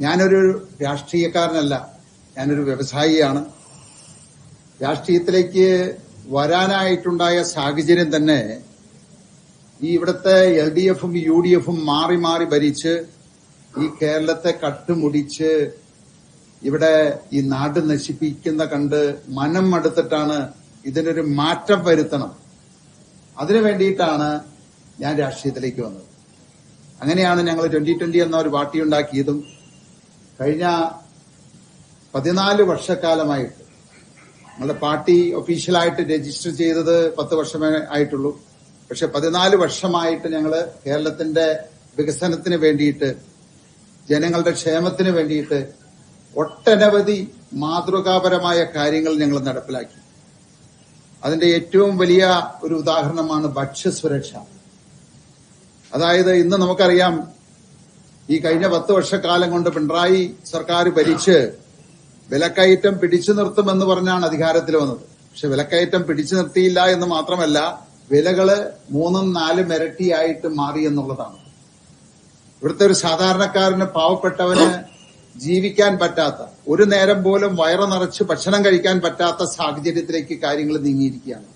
ഞാനൊരു രാഷ്ട്രീയക്കാരനല്ല, ഞാനൊരു വ്യവസായിയാണ്. രാഷ്ട്രീയത്തിലേക്ക് വരാനായിട്ടുണ്ടായ സാഹചര്യം തന്നെ ഈ ഇവിടുത്തെ LDFും UDFും മാറി മാറി ഭരിച്ച് ഈ കേരളത്തെ കട്ടുമുടിച്ച് ഇവിടെ ഈ നാട് നശിപ്പിക്കുന്ന കണ്ട് മനം മടുത്തിട്ടാണ് ഇതിനൊരു മാറ്റം വരുത്തണം. അതിനു വേണ്ടിയിട്ടാണ് ഞാൻ രാഷ്ട്രീയത്തിലേക്ക് വന്നത്. അങ്ങനെയാണ് ഞങ്ങൾ 2020 എന്ന ഒരു പാർട്ടി ഉണ്ടാക്കിയതും കഴിഞ്ഞ 14 വർഷക്കാലമായിട്ട് ഞങ്ങളുടെ പാർട്ടി ഒഫീഷ്യലായിട്ട് രജിസ്റ്റർ ചെയ്തത് 10 വർഷമേ ആയിട്ടുള്ളൂ. പക്ഷെ 14 വർഷമായിട്ട് ഞങ്ങള് കേരളത്തിന്റെ വികസനത്തിന് വേണ്ടിയിട്ട്, ജനങ്ങളുടെ ക്ഷേമത്തിന് വേണ്ടിയിട്ട് ഒട്ടനവധി മാതൃകാപരമായ കാര്യങ്ങൾ ഞങ്ങൾ നടപ്പിലാക്കി. അതിന്റെ ഏറ്റവും വലിയ ഒരു ഉദാഹരണമാണ് ഭക്ഷ്യസുരക്ഷ. അതായത് ഇന്ന് നമുക്കറിയാം, ഈ കഴിഞ്ഞ 10 വർഷക്കാലം കൊണ്ട് പിണറായി സർക്കാർ ഭരിച്ച് വിലക്കയറ്റം പിടിച്ചു നിർത്തുമെന്ന് പറഞ്ഞാണ് അധികാരത്തിൽ വന്നത്. പക്ഷെ വിലക്കയറ്റം പിടിച്ചു നിർത്തിയില്ല എന്ന് മാത്രമല്ല, വിലകള് 3-4 ഇരട്ടിയായിട്ട് മാറി എന്നുള്ളതാണ്. ഇവിടുത്തെ ഒരു സാധാരണക്കാരന്, പാവപ്പെട്ടവന് ജീവിക്കാൻ പറ്റാത്ത, ഒരു നേരം പോലും വയറ് നിറച്ച് ഭക്ഷണം കഴിക്കാൻ പറ്റാത്ത സാഹചര്യത്തിലേക്ക് കാര്യങ്ങൾ നീങ്ങിയിരിക്കുകയാണ്.